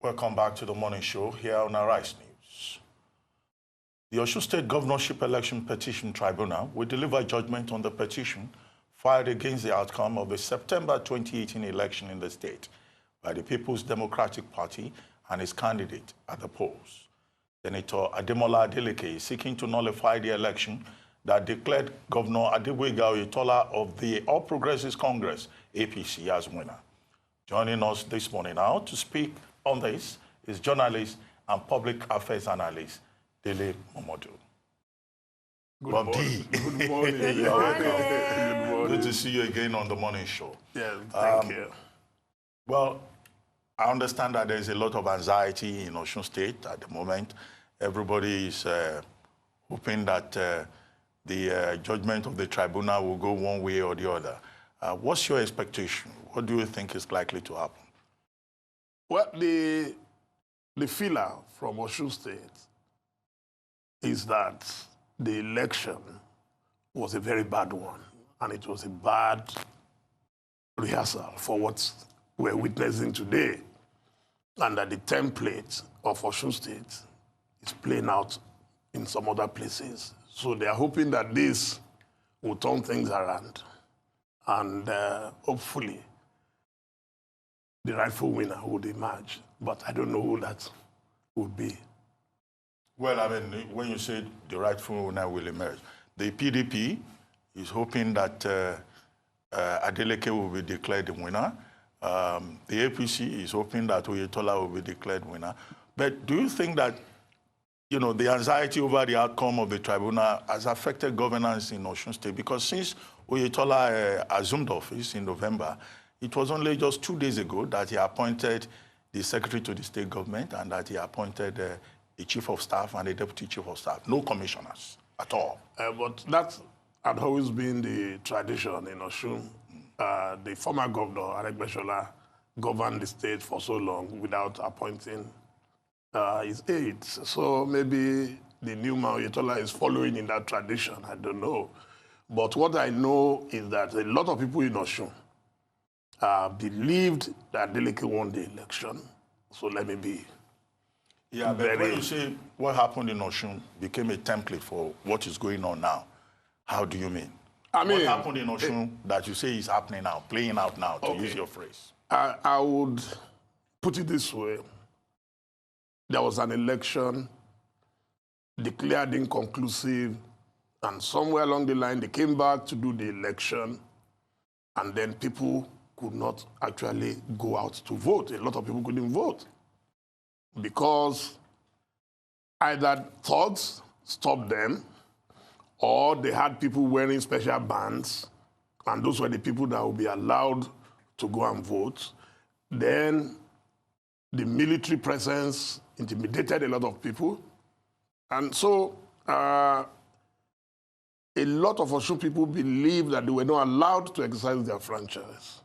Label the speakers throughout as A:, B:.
A: Welcome back to the morning show here on Arise News. The Osun State Governorship Election Petition Tribunal will deliver judgment on the petition filed against the outcome of the September 2018 election in the state by the People's Democratic Party and its candidate at the polls. Senator Ademola Adeleke is seeking to nullify the election that declared Governor Ademola Adeleke of the All Progressives Congress, APC, as winner. Joining us this morning now to speak on this is journalist and public affairs analyst Dele Momodu.
B: Good morning. Good morning.
A: Good morning. Good to see you again on the morning show.
B: Yeah, thank you.
A: Well, I understand that there's a lot of anxiety in Osun State at the moment. Everybody is hoping that the judgment of the tribunal will go one way or the other. What's your expectation? What do you think is likely to happen?
B: Well, the feeler from Osun State is that the election was a very bad one, and it was a bad rehearsal for what we're witnessing today, and that the template of Osun State is playing out in some other places. So they are hoping that this will turn things around, and hopefully the rightful winner would emerge. But I don't know who that would be.
A: Well, I mean, when you say the rightful winner will emerge, the PDP is hoping that Adeleke will be declared the winner. The APC is hoping that Oyetola will be declared winner. But do you think that, you know, the anxiety over the outcome of the tribunal has affected governance in Osun State? Because since Oyetola assumed office in November, it was only just 2 days ago that he appointed the secretary to the state government and that he appointed a chief of staff and a deputy chief of staff. No commissioners at all.
B: But that had always been the tradition in Osun. The former governor, Ademola, governed the state for so long without appointing his aides. So maybe the new man, Oyetola, is following in that tradition. I don't know. But what I know is that a lot of people in Osun believed that Adeleke won the election. So let me be.
A: Yeah, but when you say what happened in Osun became a template for what is going on now, how do you mean? I mean, what happened in Osun that you say is happening now, playing out now, to use your phrase?
B: I would put it this way. There was an election declared inconclusive, and somewhere along the line, they came back to do the election, and then people could not actually go out to vote. A lot of people couldn't vote because either thugs stopped them, or they had people wearing special bands, and those were the people that would be allowed to go and vote. Then the military presence intimidated a lot of people. And so a lot of Osun people believe that they were not allowed to exercise their franchise.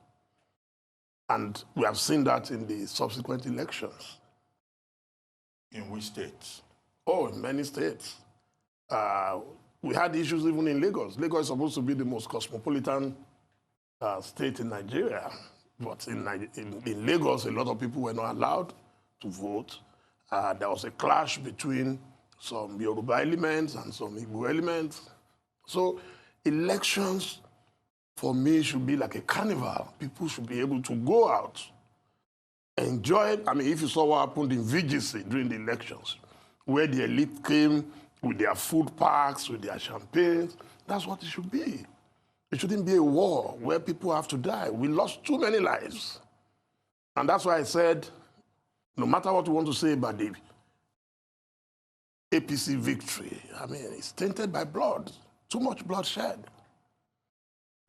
B: And we have seen that in the subsequent elections.
A: In which states?
B: Oh, in many states. We had issues even in Lagos. Lagos is supposed to be the most cosmopolitan state in Nigeria. But in Lagos, a lot of people were not allowed to vote. There was a clash between some Yoruba elements and some Igbo elements. So elections, for me, should be like a carnival. People should be able to go out, enjoy. I mean, if you saw what happened in VGC during the elections, where the elite came with their food packs, with their champagnes, that's what it should be. It shouldn't be a war where people have to die. We lost too many lives. And that's why I said, no matter what you want to say about the APC victory, I mean, it's tainted by blood, too much bloodshed.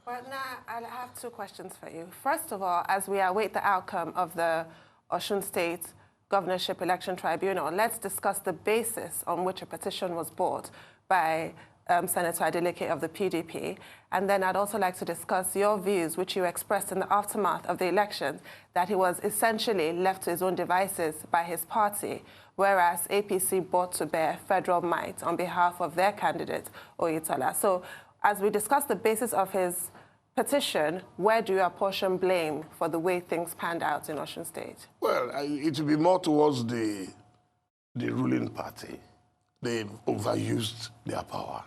C: Well, now, I have two questions for you. First of all, as we await the outcome of the Osun State Governorship Election Tribunal, let's discuss the basis on which a petition was brought by Senator Adeleke of the PDP. And then I'd also like to discuss your views, which you expressed in the aftermath of the election, that he was essentially left to his own devices by his party, whereas APC brought to bear federal might on behalf of their candidate, Oyetola. So as we discuss the basis of his petition, where do you apportion blame for the way things panned out in Osun State?
B: Well, it will be more towards the ruling party. They've overused their power.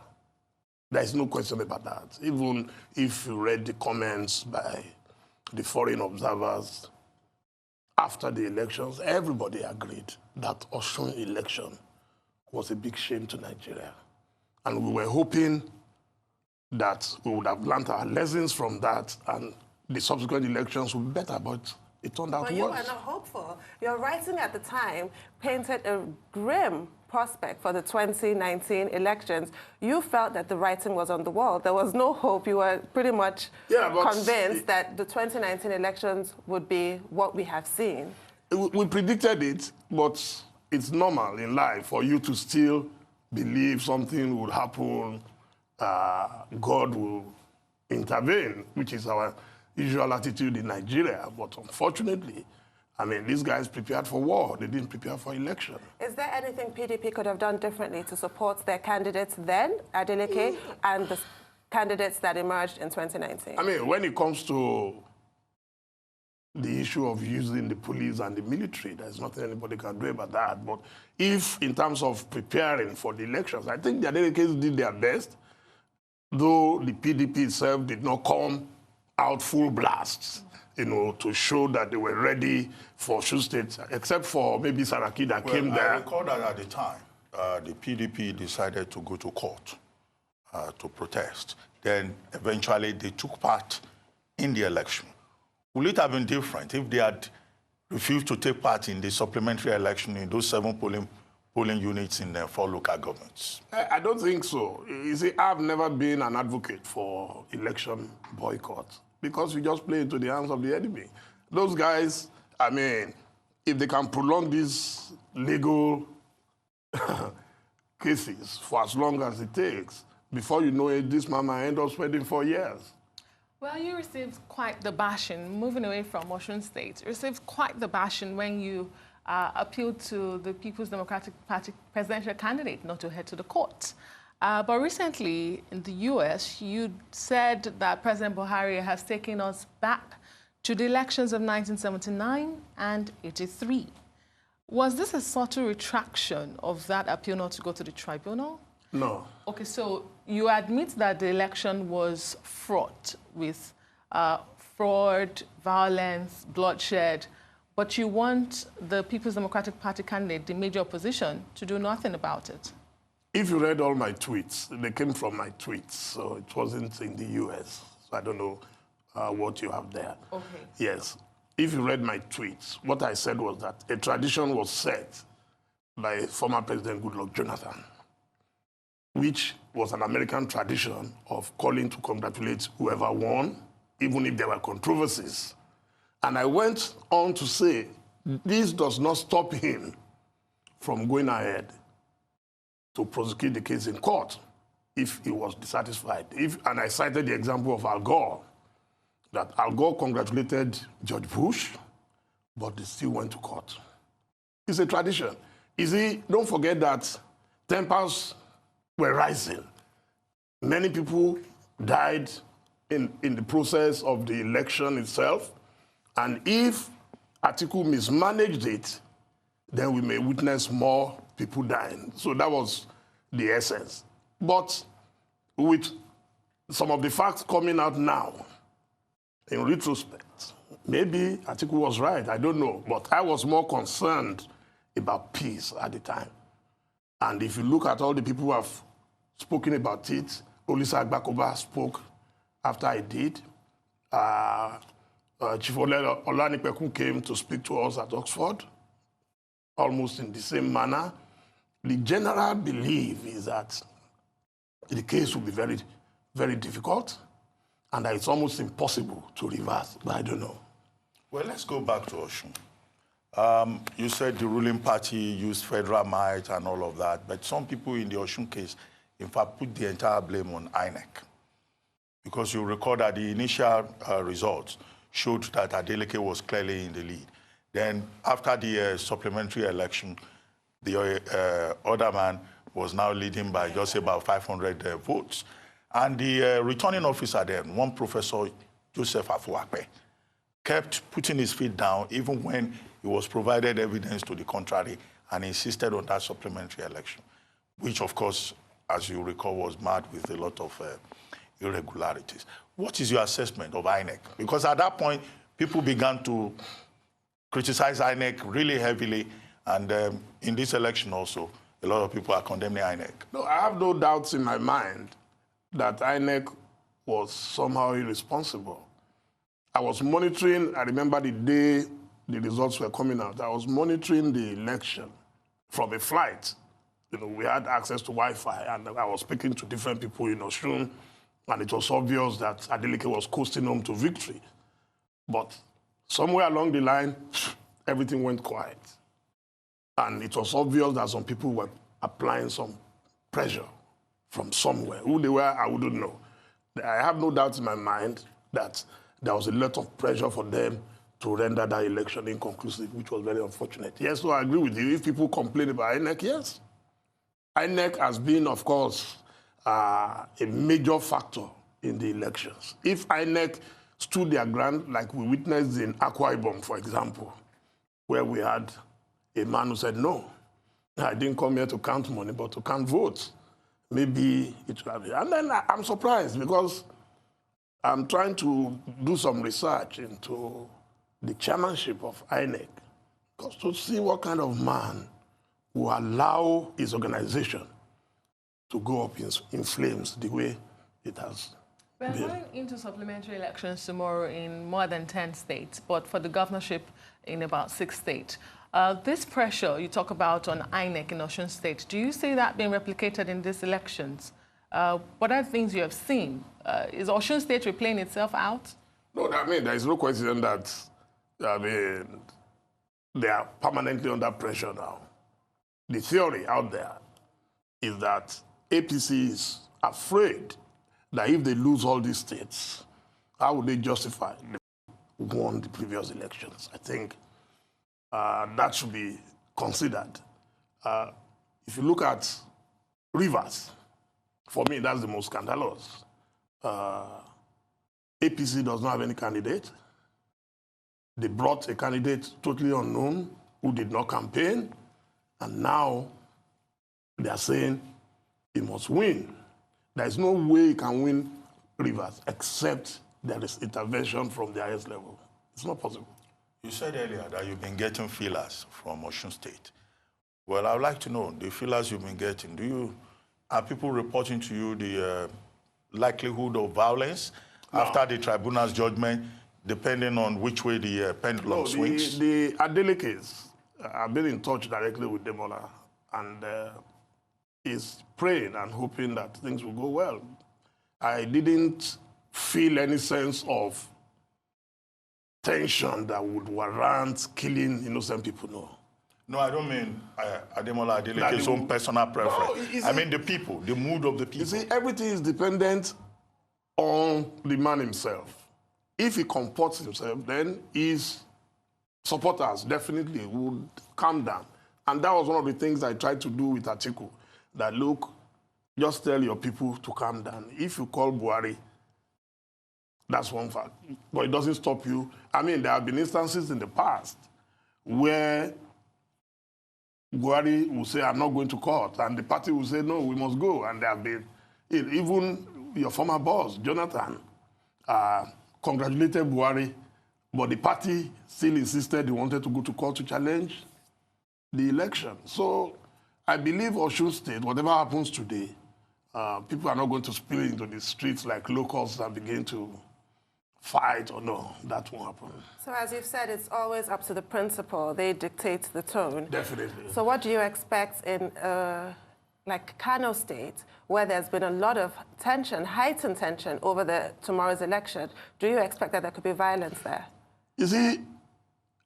B: There is no question about that. Even if you read the comments by the foreign observers after the elections, everybody agreed that Osun election was a big shame to Nigeria. And we were hoping that we would have learned our lessons from that and the subsequent elections would be better, but it turned out worse.
C: But you were not hopeful. Your writing at the time painted a grim prospect for the 2019 elections. You felt that the writing was on the wall. There was no hope. You were pretty much convinced that the 2019 elections would be what we have seen.
B: We predicted it, but it's normal in life for you to still believe something will happen, God will intervene, which is our usual attitude in Nigeria. But unfortunately, I mean, these guys prepared for war. They didn't prepare for election.
C: Is there anything PDP could have done differently to support their candidates then, Adeleke, and the candidates that emerged in 2019?
B: I mean, when it comes to the issue of using the police and the military, there's nothing anybody can do about that. But if, in terms of preparing for the elections, I think the Adelekes did their best, though the PDP itself did not come out full blasts, you know, to show that they were ready for Osun State, except for maybe Saraki that came there.
A: I recall that at the time, the PDP decided to go to court to protest. Then eventually they took part in the election. Would it have been different if they had refused to take part in the supplementary election in those 7 polling units in 4 local governments?
B: I don't think so. You see, I've never been an advocate for election boycott because we just play into the hands of the enemy. Those guys, I mean, if they can prolong these legal cases for as long as it takes, before you know it, this man might end up spending 4 years.
D: Well, you received quite the bashing, moving away from Osun State. You received quite the bashing when you appealed to the People's Democratic Party presidential candidate not to head to the court. But recently, in the US, you said that President Buhari has taken us back to the elections of 1979 and 83. Was this a subtle retraction of that appeal not to go to the tribunal?
B: No.
D: Okay, so you admit that the election was fraught with fraud, violence, bloodshed, but you want the People's Democratic Party candidate, the major opposition, to do nothing about it.
B: If you read all my tweets, they came from my tweets, so it wasn't in the US. So I don't know what you have there.
D: Okay.
B: Yes. If you read my tweets, what I said was that a tradition was set by former President Goodluck Jonathan, which was an American tradition of calling to congratulate whoever won, even if there were controversies. And I went on to say, this does not stop him from going ahead to prosecute the case in court if he was dissatisfied. And I cited the example of Al Gore, that Al Gore congratulated George Bush, but they still went to court. It's a tradition. You see, don't forget that tempers were rising. Many people died in the process of the election itself. And if Atiku mismanaged it, then we may witness more people dying. So that was the essence. But with some of the facts coming out now, in retrospect, maybe Atiku was right, I don't know. But I was more concerned about peace at the time. And if you look at all the people who have spoken about it, Olisa Agbakoba spoke after I did. Chief Olanipeku came to speak to us at Oxford, almost in the same manner. The general belief is that the case will be very, very difficult, and that it's almost impossible to reverse, but I don't know.
A: Well, let's go back to Osun. You said the ruling party used federal might and all of that, but some people in the Osun case, in fact, put the entire blame on INEC. Because you recall that the initial results showed that Adeleke was clearly in the lead. Then after the supplementary election, the other man was now leading by just about 500 votes. And the returning officer then, one Professor Joseph Afuakpe, kept putting his feet down even when he was provided evidence to the contrary and insisted on that supplementary election, which, of course, as you recall, was marred with a lot of irregularities. What is your assessment of INEC? Because at that point, people began to criticize INEC really heavily, and in this election also, a lot of people are condemning INEC.
B: No, I have no doubts in my mind that INEC was somehow irresponsible. I was monitoring, I remember the day the results were coming out, I was monitoring the election from a flight. You know, we had access to Wi-Fi, and I was speaking to different people in Osun, and it was obvious that Adeleke was coasting home to victory. But somewhere along the line, everything went quiet. And it was obvious that some people were applying some pressure from somewhere. Who they were, I wouldn't know. I have no doubt in my mind that there was a lot of pressure for them to render that election inconclusive, which was very unfortunate. Yes, so I agree with you. If people complain about INEC, yes. INEC has been, of course, a major factor in the elections. If INEC stood their ground, like we witnessed in Akwa Ibom, for example, where we had a man who said, no, I didn't come here to count money, but to count votes. Maybe it would have been. And then I'm surprised because I'm trying to do some research into the chairmanship of INEC, because to see what kind of man will allow his organization to go up in flames the way it has
D: We're
B: been.
D: going into supplementary elections tomorrow in more than 10 states, but for the governorship in about 6 states. This pressure you talk about on INEC in Osun State, do you see that being replicated in these elections? What are the things you have seen? Is Osun State replaying itself out?
B: No, I mean, there is no question that, they are permanently under pressure now. The theory out there is that APC is afraid that if they lose all these states, how would they justify they won the previous elections? I think that should be considered. If you look at Rivers, for me, that's the most scandalous. APC does not have any candidate. They brought a candidate totally unknown who did not campaign, and now they are saying he must win. There is no way he can win Rivers except there is intervention from the highest level. It's not possible.
A: You said earlier that you've been getting feelers from Osun State. Well, I would like to know the feelers you've been getting. Are people reporting to you the likelihood of violence after the tribunal's judgment, depending on which way the pendulum swings?
B: The Adelekes, I've been in touch directly with Ademola, and is praying and hoping that things will go well. I didn't feel any sense of tension that would warrant killing innocent people, no.
A: No, I don't mean Ademola Adeleke's own personal preference.
B: No,
A: I mean the people, the mood of the people.
B: You see, everything is dependent on the man himself. If he comports himself, then his supporters definitely would calm down. And that was one of the things I tried to do with Atiku, that look, just tell your people to calm down. If you call Buhari, that's one fact. But it doesn't stop you. I mean, there have been instances in the past where Buhari will say, I'm not going to court. And the party will say, no, we must go. And there have been, even your former boss, Jonathan, congratulated Buhari, but the party still insisted he wanted to go to court to challenge the election. So I believe Osun State, whatever happens today, people are not going to spill into the streets like locals and begin to fight or no, that won't happen.
C: So as you've said, it's always up to the principal. They dictate the tone.
B: Definitely.
C: So what do you expect in like Kano State, where there's been a lot of tension, heightened tension over tomorrow's election? Do you expect that there could be violence there?
B: You see,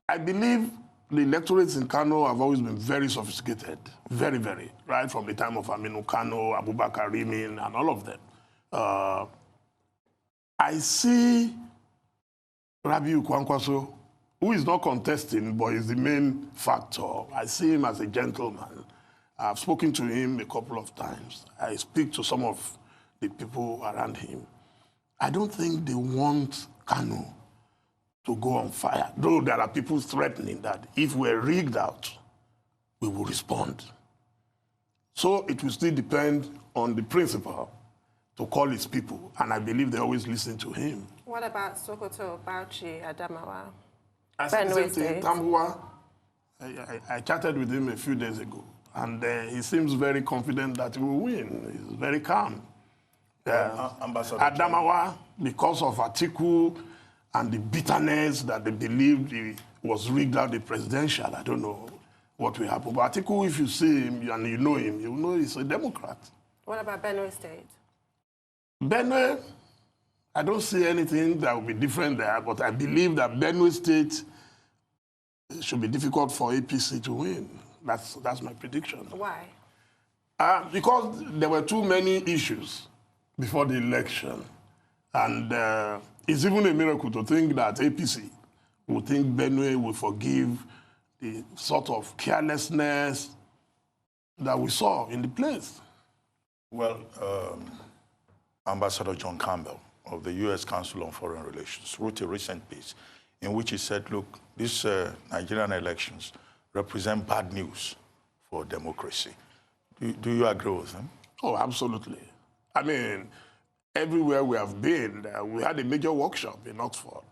B: I believe the electorates in Kano have always been very sophisticated, very, very, right from the time of Aminu Kano, Abubakar Rimin, and all of them. I see Rabiu Kwankwaso, who is not contesting, but is the main factor. I see him as a gentleman. I've spoken to him a couple of times. I speak to some of the people around him. I don't think they want Kanu to go on fire, though there are people threatening that if we're rigged out, we will respond. So it will still depend on the principal to call his people, and I believe they always listen to him.
C: What about Sokoto, Bauchi, Adamawa?
B: I said the same thing, Tambuwa. I chatted with him a few days ago, and he seems very confident that he will win. He's very calm. Adamawa, because of Atiku and the bitterness that they believed he was rigged out the presidential, I don't know what will happen. But Atiku, if you see him and you know him, you know he's a Democrat. What about Benue State? Benue, I don't see anything that will be different there, but I believe that Benue State should be difficult for APC to win. That's my prediction. Why? Because there were too many issues before the election. And it's even a miracle to think that APC would think Benue will forgive the sort of carelessness that we saw in the place.
A: Well, Ambassador John Campbell of the U.S. Council on Foreign Relations wrote a recent piece in which he said, look, these Nigerian elections represent bad news for democracy. Do you agree with him? Oh, absolutely. I mean, everywhere we have been, we had a major workshop in Oxford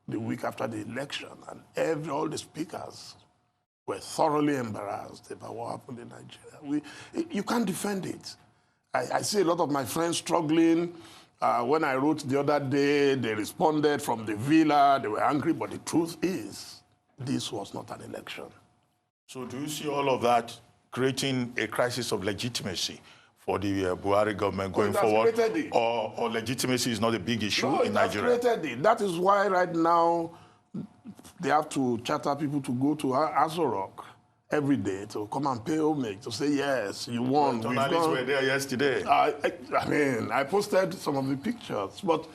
A: the week after the election, and all the speakers were thoroughly embarrassed about what happened in Nigeria. You can't defend it. I see a lot of my friends struggling. When I wrote the other day, they responded from the villa, they were angry, but the truth is, this was not an election. So do you see all of that creating a crisis of legitimacy for the Buhari government going forward? Or legitimacy is not a big issue in Nigeria? That is why right now they have to charter people to go to Aso Rock every day to come and pay homage, to say, yes, you won. Well, journalists were there yesterday. I mean, I posted some of the pictures, but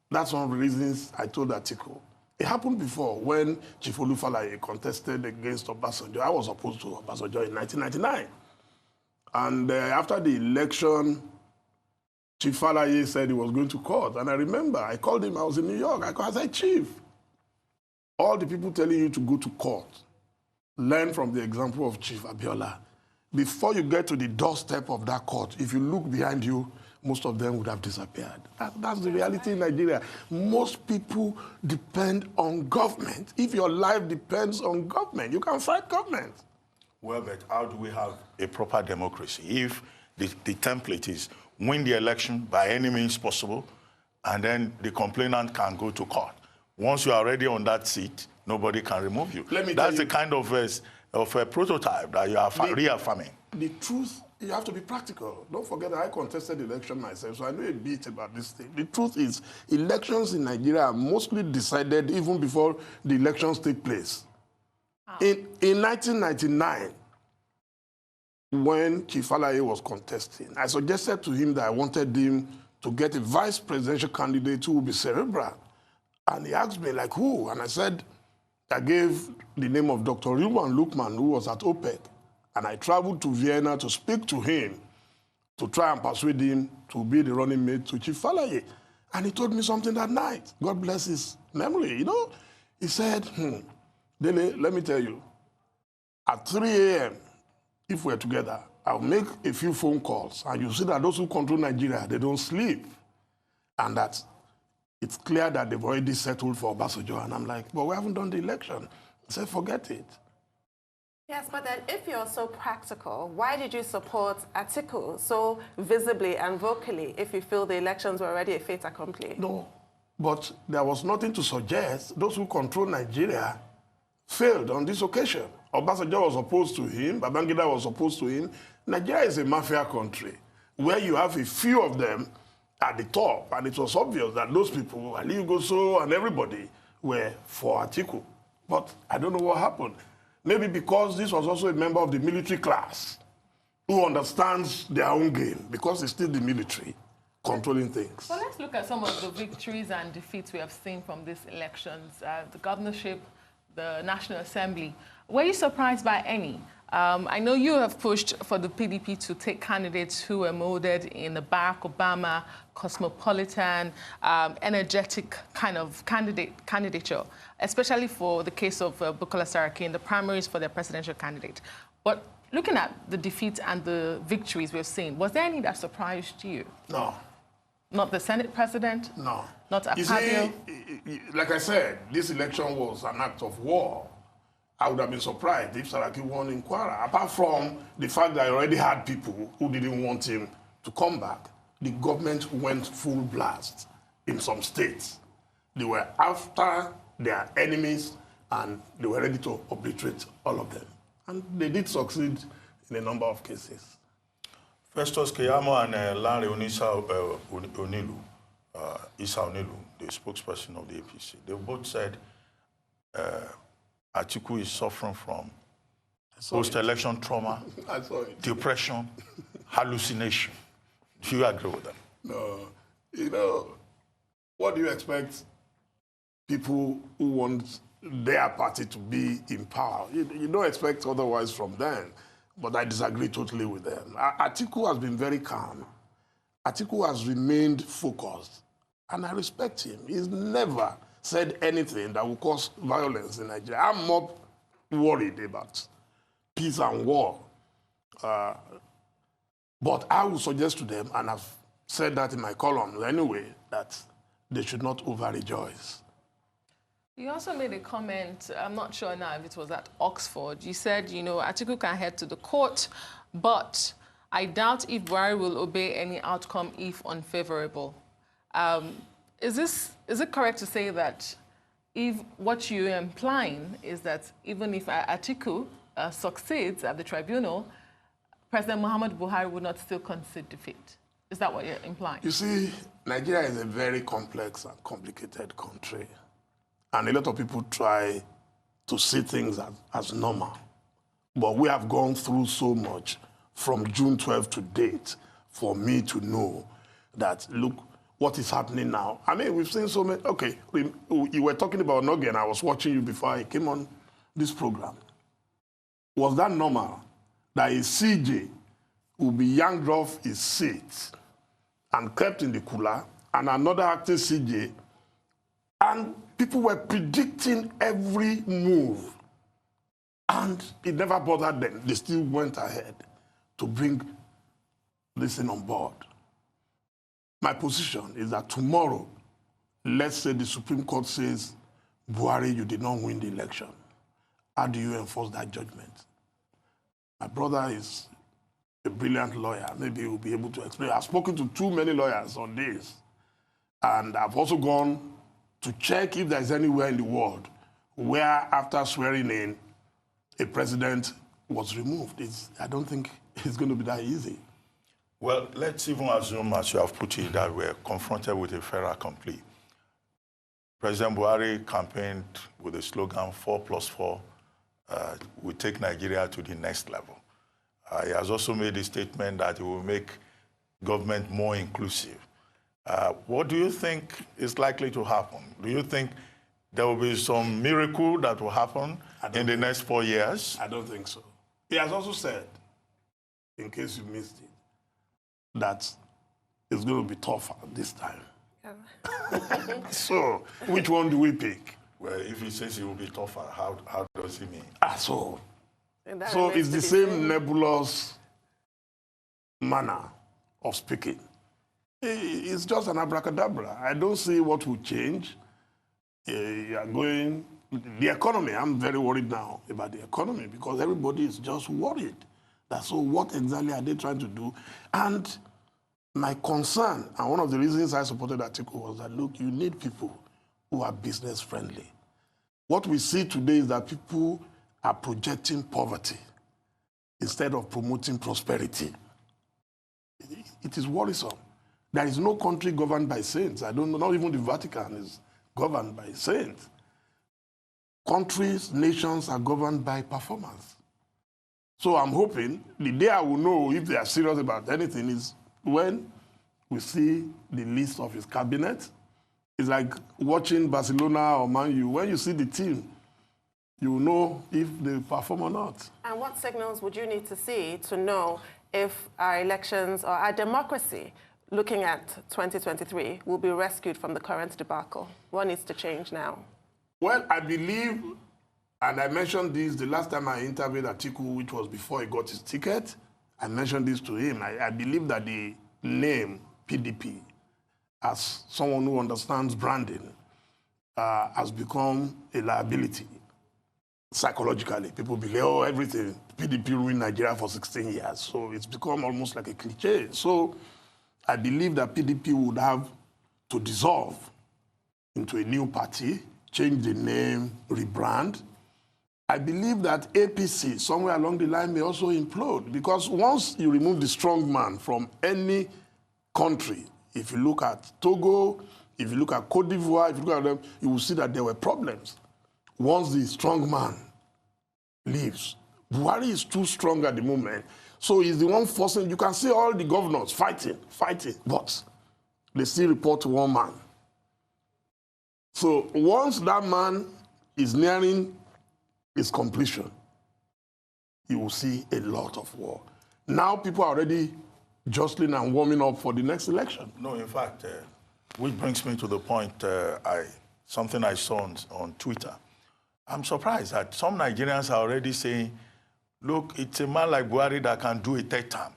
A: that's one of the reasons I told Atiku. It happened before when Chief Olufalaye contested against Obasanjo. I was opposed to Obasanjo in 1999. And after the election, Chief Falaye said he was going to court. And I remember, I called him, I was in New York. I said, Chief, all the people telling you to go to court, learn from the example of Chief Abiola. Before you get to the doorstep of that court, if you look behind you, most of them would have disappeared. That's the reality in Nigeria. Most people depend on government. If your life depends on government, you can fight government. Well, but how do we have a proper democracy if the template is win the election by any means possible, and then the complainant can go to court? Once you are already on that seat, nobody can remove you. That's the kind of a prototype that you are reaffirming. The truth, you have to be practical. Don't forget that I contested the election myself, so I know a bit about this thing. The truth is, elections in Nigeria are mostly decided even before the elections take place. In 1999, when Chief Falaye was contesting, I suggested to him that I wanted him to get a vice presidential candidate who would be cerebral. And he asked me, like, who? And I said, I gave the name of Dr. Rilwan Lukman, who was at OPEC. And I traveled to Vienna to speak to him, to try and persuade him to be the running mate to Chief Falaye. And he told me something that night. God bless his memory, you know? He said, Dele, let me tell you, at 3 a.m., if we're together, I'll make a few phone calls, and you'll see that those who control Nigeria, they don't sleep. And that it's clear that they've already settled for Obasanjo. And I'm like, but we haven't done the election. I said, forget it. Yes, but then if you're so practical, why did you support Atiku so visibly and vocally if you feel the elections were already a fait accompli? No, but there was nothing to suggest those who control Nigeria failed on this occasion. Obasanjo was opposed to him, Babangida was opposed to him. Nigeria is a mafia country where you have a few of them at the top, and it was obvious that those people, Ali Goso and everybody, were for Atiku. But I don't know what happened. Maybe because this was also a member of the military class who understands their own game, because it's still the military controlling things. So let's look at some of the victories and defeats we have seen from these elections. The governorship, the National Assembly. Were you surprised by any?
D: I know you have pushed for the PDP to take candidates who were molded in the Barack Obama cosmopolitan, energetic kind of candidature, especially for the case of Bukola Saraki in the primaries for their presidential candidate. But looking at the defeats and the victories we've seen, was there any that surprised you?
B: No.
D: Not the Senate president?
B: No.
D: Not Akpabio?
B: Like I said, this election was an act of war. I would have been surprised if Saraki won in Kwara. Apart from the fact that I already had people who didn't want him to come back, the government went full blast in some states. They were after their enemies and they were ready to obliterate all of them. And they did succeed in a number of cases.
A: Festus Keyamo and Larry Onilu, Isa Onilu, the spokesperson of the APC, they both said Atiku is suffering from post-election trauma, depression, hallucination. Do you agree with that?
B: No. You know, what do you expect people who want their party to be in power? You don't expect otherwise from them. But I disagree totally with them. Atiku has been very calm. Atiku has remained focused. And I respect him. He's never said anything that will cause violence in Nigeria. I'm more worried about peace and war. But I would suggest to them, and I've said that in my column anyway, that they should not overrejoice.
D: You also made a comment, I'm not sure now if it was at Oxford. You said, you know, Atiku can head to the court, but I doubt if Buhari will obey any outcome if unfavorable. Is it correct to say that if what you're implying is that even if Atiku succeeds at the tribunal, President Muhammadu Buhari would not still concede defeat? Is that what you're implying?
B: You see, Nigeria is a very complex and complicated country. And a lot of people try to see things as normal. But we have gone through so much from June 12 to date for me to know that, look, what is happening now. I mean, we've seen so many. Okay, you were talking about Nogen. I was watching you before I came on this program. Was that normal that a CJ will be yanked off his seat and kept in the cooler, and another acting CJ, and people were predicting every move, and it never bothered them. They still went ahead to bring this thing on board. My position is that tomorrow, let's say the Supreme Court says, Buhari, you did not win the election. How do you enforce that judgment? My brother is a brilliant lawyer. Maybe he will be able to explain. I've spoken to too many lawyers on this. And I've also gone to check if there's anywhere in the world where after swearing in, a president was removed. I don't think it's going to be that easy.
A: Well, let's even assume, as you have put it, that we're confronted with a fait accompli. President Buhari campaigned with the slogan 4+4 will take Nigeria to the next level. He has also made a statement that he will make government more inclusive. What do you think is likely to happen? Do you think there will be some miracle that will happen in the next 4 years?
B: I don't think so. He has also said, in case you missed it, that it's going to be tougher this time. So, which one do we pick?
A: Well, if he says it will be tougher, how does he mean?
B: So it's the same nebulous manner of speaking. It's just an abracadabra. I don't see what will change. You are going... The economy, I'm very worried now about the economy because everybody is just worried. So what exactly are they trying to do? And my concern, and one of the reasons I supported Atiku was that, look, you need people who are business friendly. What we see today is that people are projecting poverty instead of promoting prosperity. It is worrisome. There is no country governed by saints. I don't know, not even the Vatican is governed by saints. Countries, nations are governed by performance. So I'm hoping the day I will know if they are serious about anything is when we see the list of his cabinet. It's like watching Barcelona or Man U. When you see the team, you will know if they perform or not.
C: And what signals would you need to see to know if our elections or our democracy, looking at 2023, will be rescued from the current debacle? What needs to change now?
B: Well, I believe, and I mentioned this the last time I interviewed Atiku, which was before he got his ticket. I mentioned this to him. I believe that the name PDP, as someone who understands branding, has become a liability. Psychologically, people believe, oh, everything, PDP ruined Nigeria for 16 years. So it's become almost like a cliche. So I believe that PDP would have to dissolve into a new party, change the name, rebrand. I believe that APC, somewhere along the line, may also implode, because once you remove the strong man from any country, if you look at Togo, if you look at Cote d'Ivoire, if you look at them, you will see that there were problems. Once the strong man leaves, Buhari is too strong at the moment, so he's the one forcing. You can see all the governors fighting, but they still report to one man. So once that man is nearing its completion, you will see a lot of war. Now people are already jostling and warming up for the next election.
A: No, in fact, which brings me to the point, something I saw on Twitter. I'm surprised that some Nigerians are already saying, look, it's a man like Buhari that can do a third term.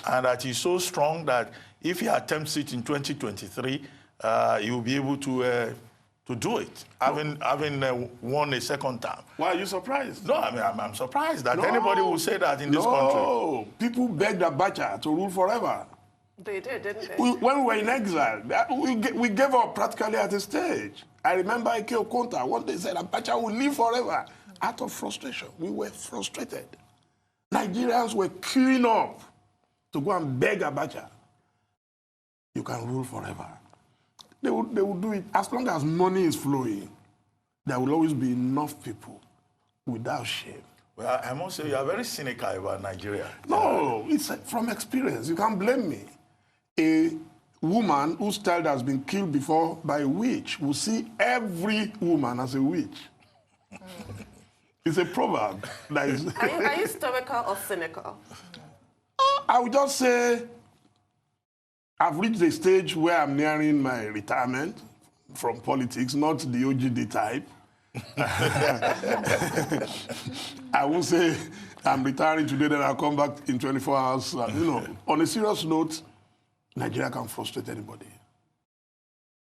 A: And that he's so strong that if he attempts it in 2023, he will be able to do it, having won a second term.
B: Why are you surprised?
A: No, I mean, I'm surprised that anybody will say that in this country.
B: No, people begged Abacha to rule forever.
C: They did, didn't they?
B: When we were in exile, we gave up practically at a stage. I remember Ike Okonta, one day said Abacha will live forever. Out of frustration, we were frustrated. Nigerians were queuing up to go and beg Abacha. You can rule forever. They will do it as long as money is flowing. There will always be enough people without shame.
A: Well, I must say you are very cynical about Nigeria.
B: No, it's from experience. You can't blame me. A woman whose child has been killed before by a witch will see every woman as a witch. It's a proverb. That is
C: Are you stoical or cynical?
B: I would just say I've reached a stage where I'm nearing my retirement from politics, not the OGD type. I won't say I'm retiring today, then I'll come back in 24 hours. You know, on a serious note, Nigeria can frustrate anybody.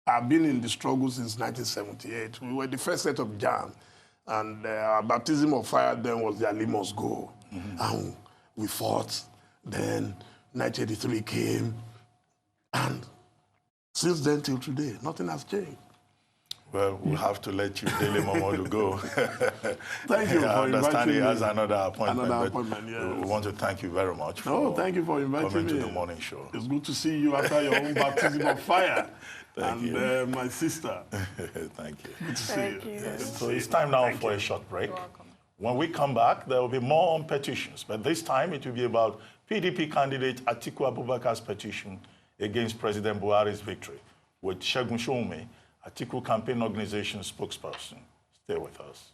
B: I've been in the struggle since 1978. We were the first set of jam, and our baptism of fire then was the Ali must go. And we fought. Then 1983 came, and since then till today, nothing has changed.
A: Well, we'll have to let you, Dele Momodu, go.
B: Thank you for
A: I understand
B: inviting
A: he
B: me.
A: has another appointment.
B: Another appointment, yes.
A: We want to thank you very much for
B: thank you for inviting
A: coming
B: me.
A: to the morning show.
B: It's good to see you after your own baptism of fire.
A: Thank you.
B: And my sister.
A: Thank you.
B: Good to see
C: Thank
B: you.
C: you.
A: So it's time now for a short break. When we come back, there will be more on petitions, but this time it will be about PDP candidate Atiku Abubakar's petition against President Buhari's victory with Segun Showme, Atiku Campaign Organization spokesperson. Stay with us.